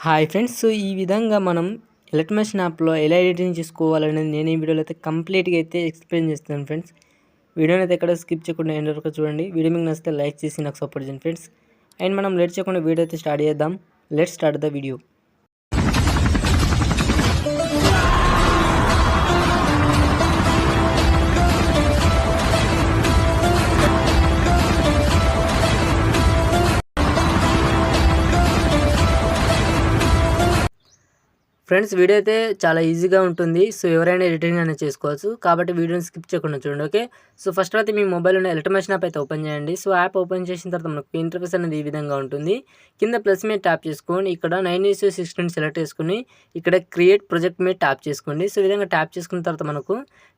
Hi friends. So ఈ విధంగా మనం ఎలక్ట్రోమేషన్ యాప్లో ఎలా ఎడిటింగ్ చేసుకోవాలనేది నేను ఈ వీడియోలో అయితే కంప్లీట్గా అయితే ఎక్స్ప్లెయిన్ చేస్తాను ఫ్రెండ్స్. వీడియోని అయితే ఎక్కడ స్కిప్ చేయకుండా ఎండ్ వరకు చూడండి. వీడియో మీకు నచ్చితే లైక్ చేసి నాకు సపోర్ట్ చేయండి ఫ్రెండ్స్. అండ్ మనం లేట్ చేయకుండా వీడియో అయితే స్టార్ట్ చేద్దాం. Let's start the video. Friends, video అయితే చాలా ఈజీగా ఉంటుంది. సో ఎవరైనా ఎడిటింగ్ అనేది చేసుకోవచ్చు కాబట్టి వీడియోని స్కిప్ చేయకుండా చూడండి. ఓకే, సో ఫస్ట్ అయితే మీ మొబైల్లోనే ఎలక్ట్రోమేషన్ యాప్ అయితే ఓపెన్ చేయండి. సో యాప్ ఓపెన్ చేసిన తర్వాత మనకు ఇంటర్ఫేస్ అనేది ఈ విధంగా ఉంటుంది. కింద ప్లస్ మీద ట్యాప్ చేసుకొని ఇక్కడ 9:16 సెలెక్ట్ చేసుకుని ఇక్కడ క్రియేట్ ప్రాజెక్ట్ మీద ట్యాప్ చేసుకోండి. సో ఈ విధంగా ట్యాప్ చేసుకున్న తర్వాత మనకు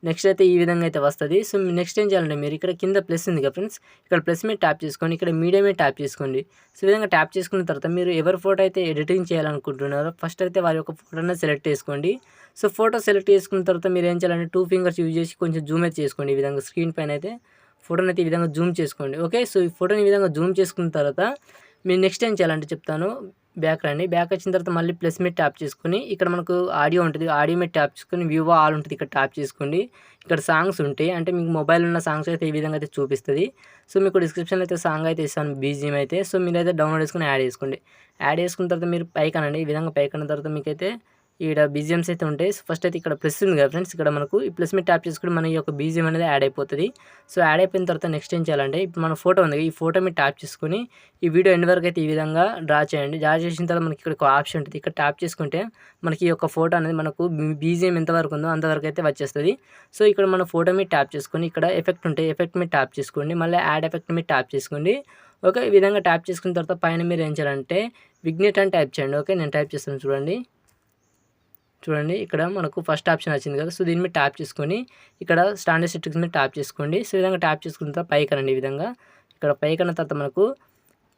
నెక్స్ట్ అయితే ఈ విధంగా అయితే వస్తుంది. సో నెక్స్ట్ ఏం చేయాలంటే మీరు ఇక్కడ కింద ప్లస్ ఉంది కదా ఫ్రెండ్స్, ఇక్కడ ప్లస్ మీద ట్యాప్ చేసుకొని ఇక్కడ మీడియా మీద ట్యాప్ చేసుకోండి. సో ఈ విధంగా ట్యాప్ చేసుకున్న తర్వాత మీరు ఎవరి ఫోటో అయితే ఎడిటింగ్ చేయాలనుకుంటున్నారో ఫస్ట్ అయితే వారి యొక్క ఫోటోని సెలెక్ట్ చేసుకోండి. సో ఫోటో సెలెక్ట్ చేసుకున్న తర్వాత మీరు ఏం చేయాలంటే 2 ఫింగర్స్ యూజ్ చేసి కొంచెం జూమ్ అయితే చేసుకోండి. ఈ విధంగా స్క్రీన్ పైన అయితే ఫోటోని అయితే ఈ విధంగా జూమ్ చేసుకోండి. ఓకే, సో ఈ ఫోటోని ఈ విధంగా జూమ్ చేసుకున్న తర్వాత మీరు నెక్స్ట్ ఏం చేయాలంటే చెప్తాను. బ్యాక్ రండి. బ్యాక్ వచ్చిన తర్వాత మళ్ళీ ప్లస్ మీద ట్యాప్ చేసుకుని ఇక్కడ మనకు ఆడియో ఉంటుంది. ఆడియో మీద ట్యాప్ చేసుకుని వ్యూ ఆల్ ఉంటుంది. ఇక్కడ ట్యాప్ చేసుకోండి. ఇక్కడ సాంగ్స్ ఉంటాయి, అంటే మీకు మొబైల్ ఉన్న సాంగ్స్ అయితే ఈ విధంగా అయితే చూపిస్తుంది. సో మీకు డిస్క్రిప్షన్లో అయితే సాంగ్ అయితే ఇస్తాను, బీజిఎం అయితే. సో మీరైతే డౌన్లోడ్ చేసుకుని యాడ్ చేసుకోండి. యాడ్ చేసుకున్న తర్వాత మీరు పైకనండి. ఈ విధంగా పైకన్న తర్వాత మీకైతే ఇక్కడ బీజిఎమ్స్ అయితే ఉంటాయి. సో ఫస్ట్ అయితే ఇక్కడ ప్లస్ ఉంది కదా ఫ్రెండ్స్, ఇక్కడ మనకు ఈ ప్లస్ మీద ట్యాప్ చేసుకుని మన యొక్క బీజిఎం అనేది యాడ్ అయిపోతుంది. సో యాడ్ అయిపోయిన తర్వాత నెక్స్ట్ ఏం చేయాలంటే ఇప్పుడు మన ఫోటో ఉంది, ఈ ఫోటో మీద ట్యాప్ చేసుకుని ఈ వీడియో ఎండ్ వరకు అయితే ఈ విధంగా డ్రా చేయండి. డ్రా చేసిన తర్వాత మనకి ఇక్కడ ఒక ఆప్షన్ ఉంటుంది. ఇక్కడ ట్యాప్ చేసుకుంటే మనకి ఈ యొక్క ఫోటో అనేది మనకు బీజిఎం ఎంతవరకు ఉందో అంతవరకు అయితే వచ్చేస్తుంది. సో ఇక్కడ మన ఫోటో మీద ట్యాప్ చేసుకొని ఇక్కడ ఎఫెక్ట్ ఉంటాయి, ఎఫెక్ట్ మీద ట్యాప్ చేసుకోండి. మళ్ళీ యాడ్ ఎఫెక్ట్ మీద ట్యాప్ చేసుకోండి. ఓకే, ఈ విధంగా ట్యాప్ చేసుకున్న తర్వాత పైన మీరు ఏం చేయాలంటే విగ్నేట్ అని టైప్ చేయండి. ఓకే, నేను టైప్ చేస్తాను చూడండి ఇక్కడ మనకు ఫస్ట్ ఆప్షన్ వచ్చింది కదా. సో దీని మీద ట్యాప్ చేసుకొని ఇక్కడ స్టాండర్డ్ సెట్టింగ్స్ మీద ట్యాప్ చేసుకోండి. సో ఈ విధంగా ట్యాప్ చేసుకున్న తర్వాత పైకనండి. ఈ విధంగా ఇక్కడ పైకన్న తర్వాత మనకు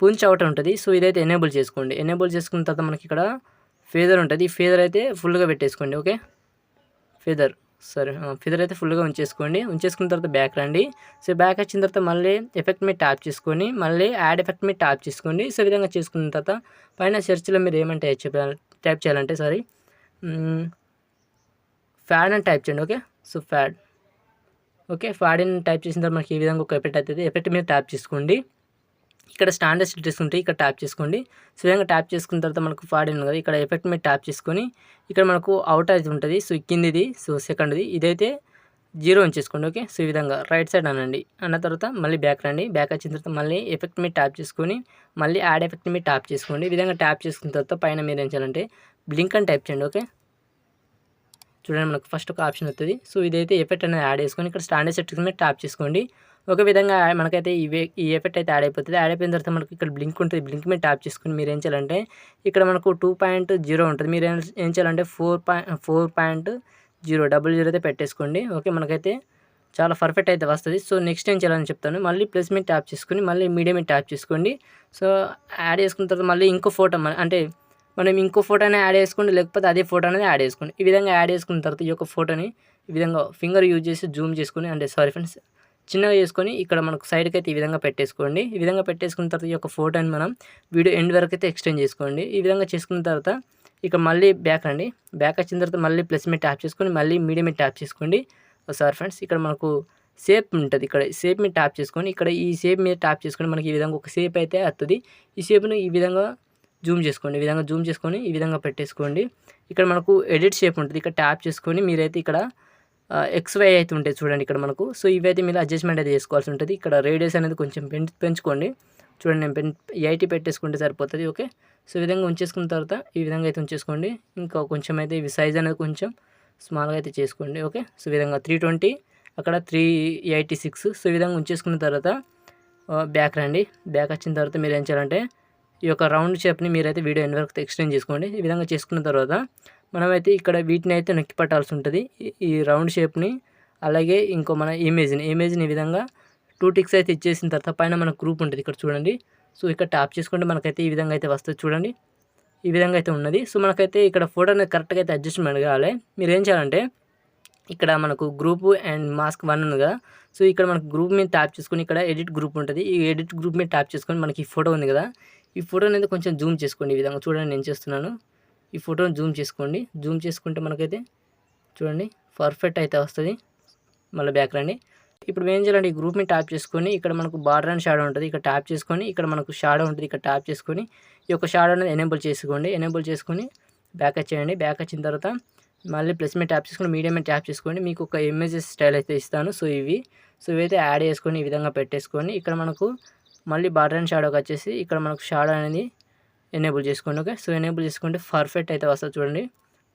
పుంచ్ అవుట్ ఉంటుంది. సో ఇదైతే ఎనేబుల్ చేసుకోండి. ఎనేబుల్ చేసుకున్న తర్వాత మనకి ఇక్కడ ఫేదర్ ఉంటుంది. ఈ ఫేదర్ అయితే ఫుల్గా పెట్టేసుకోండి. ఓకే, ఫేదర్ అయితే ఫుల్గా ఉంచేసుకోండి. ఉంచేసుకున్న తర్వాత బ్యాక్ రండి. సో బ్యాక్ వచ్చిన తర్వాత మళ్ళీ ఎఫెక్ట్ మీద ట్యాప్ చేసుకొని మళ్ళీ యాడ్ ఎఫెక్ట్ మీద ట్యాప్ చేసుకోండి. సో ఈ విధంగా చేసుకున్న తర్వాత పైన సెర్చ్లో మీరు ఏమంటే టైప్ చేయాలంటే ఫ్యాడ్ అని టైప్ చేయండి. ఓకే, సో ఫ్యాడ్ అని టైప్ చేసిన తర్వాత మనకి ఈ విధంగా ఒక ఎఫెక్ట్ అవుతుంది. ఎఫెక్ట్ మీద ట్యాప్ చేసుకోండి. ఇక్కడ స్టాండర్డ్ సెట్టింగ్స్ ఉంటాయి, ఇక్కడ ట్యాప్ చేసుకోండి. సో విధంగా ట్యాప్ చేసుకున్న తర్వాత మనకు ఫ్యాడ్ ఉంది కదా, ఇక్కడ ఎఫెక్ట్ మీద ట్యాప్ చేసుకొని ఇక్కడ మనకు అవుట్ అయితే ఉంటుంది. సో కిందిది, సో సెకండ్ది ఇదైతే 0 ఉంచేసుకోండి. ఓకే, సో ఈ విధంగా రైట్ సైడ్ అనండి. అన్న తర్వాత మళ్ళీ బ్యాక్ రండి. బ్యాక్ వచ్చిన తర్వాత మళ్ళీ ఎఫెక్ట్ మీద ట్యాప్ చేసుకొని మళ్ళీ యాడ్ ఎఫెక్ట్ మీద ట్యాప్ చేసుకోండి. ఈ విధంగా ట్యాప్ చేసుకున్న తర్వాత పైన మీరు ఏం చేయాలంటే బ్లింక్ అని టైప్ చేయండి. ఓకే, చూడండి మనకు ఫస్ట్ ఒక ఆప్షన్ వస్తుంది. సో ఇదైతే ఎఫెక్ట్ అనేది యాడ్ చేసుకొని ఇక్కడ స్టాండర్డ్ సెట్టింగ్స్ మీద ట్యాప్ చేసుకోండి. ఒక విధంగా మనకైతే ఈ ఎఫెక్ట్ అయితే యాడ్ అయిపోతుంది. యాడ్ అయిపోయిన తర్వాత మనకి ఇక్కడ బ్లింక్ ఉంటుంది. బ్లింక్ మీద ట్యాప్ చేసుకుని మీరు ఏం చేయాలంటే ఇక్కడ మనకు 2.0 ఉంటుంది. మీరు ఏం చేయాలంటే 4.000 అయితే పెట్టేసుకోండి. ఓకే, మనకైతే చాలా పర్ఫెక్ట్ అయితే వస్తుంది. సో నెక్స్ట్ ఏం చేయాలని చెప్తాను. మళ్ళీ ప్లస్ మీద ట్యాప్ చేసుకుని మళ్ళీ మీడియం మీద ట్యాప్ చేసుకోండి. సో యాడ్ చేసుకున్న తర్వాత మళ్ళీ ఇంకో ఫోటో అంటే మనం ఇంకో ఫోటోని యాడ్ చేసుకోండి, లేకపోతే అదే ఫోటో అనేది యాడ్ చేసుకోండి. ఈ విధంగా యాడ్ చేసుకున్న తర్వాత ఈ యొక్క ఫోటోని ఈ విధంగా ఫింగర్ యూజ్ చేసి జూమ్ చేసుకొని ఫ్రెండ్స్ చిన్నగా చేసుకొని ఇక్కడ మనకు సైడ్కి అయితే ఈ విధంగా పెట్టేసుకోండి. ఈ విధంగా పెట్టేసుకున్న తర్వాత ఈ యొక్క ఫోటోని మనం వీడియో ఎండ్ వరకు అయితే ఎక్స్టెండ్ చేసుకోండి. ఈ విధంగా చేసుకున్న తర్వాత ఇక్కడ మళ్ళీ బ్యాక్ రండి. బ్యాక్ వచ్చిన తర్వాత మళ్ళీ ప్లస్ మీద ట్యాప్ చేసుకొని మళ్ళీ మీడియం మీద ట్యాప్ చేసుకోండి. ఫ్రెండ్స్ ఇక్కడ మనకు షేప్ ఉంటుంది. ఇక్కడ షేప్ మీద ట్యాప్ చేసుకొని ఇక్కడ ఈ షేప్ మీద ట్యాప్ చేసుకొని మనకి ఈ విధంగా ఒక షేప్ అయితే వస్తుంది. ఈ షేప్ను ఈ విధంగా జూమ్ చేసుకోండి. ఈ విధంగా జూమ్ చేసుకొని ఈ విధంగా పెట్టేసుకోండి. ఇక్కడ మనకు ఎడిట్ షేప్ ఉంటుంది. ఇక్కడ ట్యాప్ చేసుకొని మీరైతే ఇక్కడ XY అయితే ఉంటాయి చూడండి ఇక్కడ మనకు. సో ఇవైతే మీరు అడ్జస్ట్మెంట్ అయితే చేసుకోవాల్సి ఉంటుంది. ఇక్కడ రేడియస్ అనేది కొంచెం పెంచుకోండి. చూడండి నేను 80 పెట్టేసుకుంటే సరిపోతుంది. ఓకే, సో ఈ విధంగా ఉంచేసుకున్న తర్వాత ఈ విధంగా అయితే ఉంచేసుకోండి. ఇంకా కొంచెం అయితే ఇవి సైజ్ అనేది కొంచెం స్మాల్గా అయితే చేసుకోండి. ఓకే, సో ఈ విధంగా 320 అక్కడ 386. సో ఈ విధంగా ఉంచేసుకున్న తర్వాత బ్యాక్ రండి. బ్యాక్ వచ్చిన తర్వాత మీరు ఏం చేయాలంటే ఈ యొక్క రౌండ్ షేప్ని మీరైతే వీడియో ఎండ్ వరకు ఎక్స్టెండ్ చేసుకోండి. ఈ విధంగా చేసుకున్న తర్వాత మనమైతే ఇక్కడ వీటిని అయితే నొక్కి పట్టాల్సి ఉంటుంది, ఈ రౌండ్ షేప్ని. అలాగే ఇంకో మన ఇమేజ్ని ఈ విధంగా 2 టిక్స్ అయితే ఇచ్చేసిన తర్వాత పైన మన గ్రూప్ ఉంటుంది ఇక్కడ చూడండి. సో ఇక్కడ ట్యాప్ చేసుకుంటే మనకైతే ఈ విధంగా అయితే వస్తుంది చూడండి. ఈ విధంగా అయితే ఉన్నది. సో మనకైతే ఇక్కడ ఫోటో అనేది కరెక్ట్గా అయితే అడ్జస్ట్మెంట్ కావాలి. మీరు ఏం చేయాలంటే ఇక్కడ మనకు గ్రూప్ అండ్ మాస్క్ 1 ఉంది కదా. సో ఇక్కడ మనకు గ్రూప్ మీద ట్యాప్ చేసుకొని ఇక్కడ ఎడిట్ గ్రూప్ ఉంటుంది. ఈ ఎడిట్ గ్రూప్ మీద ట్యాప్ చేసుకొని మనకి ఈ ఫోటో ఉంది కదా, ఈ ఫోటో అనేది కొంచెం జూమ్ చేసుకోండి. ఈ విధంగా చూడండి నేను చేస్తున్నాను. ఈ ఫోటోని జూమ్ చేసుకోండి. జూమ్ చేసుకుంటే మనకైతే చూడండి పర్ఫెక్ట్ అయితే వస్తుంది. మళ్ళీ బ్యాక్ రండి. ఇప్పుడు ఏం చేయాలంటే ఈ గ్రూప్ని ట్యాప్ చేసుకొని ఇక్కడ మనకు బార్డర్ అండ్ షాడో ఉంటుంది. ఇక్కడ ట్యాప్ చేసుకొని ఇక్కడ మనకు షాడో ఉంటుంది. ఇక్కడ ట్యాప్ చేసుకొని ఈ యొక్క షాడో అనేది ఎనేబుల్ చేసుకోండి. ఎనేబుల్ చేసుకొని బ్యాక్ వచ్చేయండి. బ్యాక్ వచ్చిన తర్వాత మళ్ళీ ప్లస్ మీద ట్యాప్ చేసుకొని మీడియం మీద ట్యాప్ చేసుకోండి. మీకు ఒక ఇమేజెస్ స్టైల్ అయితే ఇస్తాను. సో ఇవైతే యాడ్ చేసుకొని ఈ విధంగా పెట్టేసుకొని ఇక్కడ మనకు మళ్ళీ బార్డర్ అండ్ షాడోకి వచ్చేసి ఇక్కడ మనకు షాడో అనేది ఎనేబుల్ చేసుకోండి. ఓకే, సో ఎనేబుల్ చేసుకుంటే పర్ఫెక్ట్ అయితే వస్తుంది. చూడండి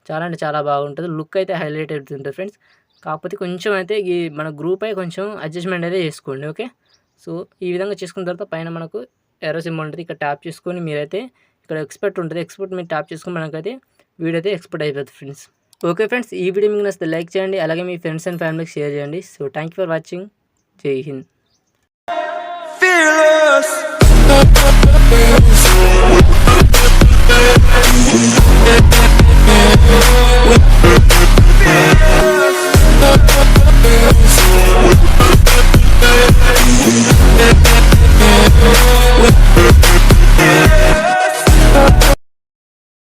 చాలా అంటే చాలా బాగుంటుంది. లుక్ అయితే హైలైట్ అవుతుంది ఫ్రెండ్స్. కాకపోతే కొంచెం అయితే ఈ మన గ్రూప్ అయి కొంచెం అడ్జస్ట్మెంట్ అయితే చేసుకోండి. ఓకే, సో ఈ విధంగా చేసుకున్న తర్వాత పైన మనకు ఎర్రో సింబల్ ఉంటుంది. ఇక్కడ ట్యాప్ చేసుకొని మీరైతే ఇక్కడ ఎక్స్పోర్ట్ ఉంటుంది. ఎక్స్పోర్ట్ మీరు ట్యాప్ చేసుకొని మనకైతే వీడియో అయితే ఎక్స్పోర్ట్ అయిపోతుంది ఫ్రెండ్స్. ఓకే ఫ్రెండ్స్, ఈ వీడియో మీకు నచ్చితే లైక్ చేయండి. అలాగే మీ ఫ్రెండ్స్ అండ్ ఫ్యామిలీకి షేర్ చేయండి. So thank you for watching. జై హింద్.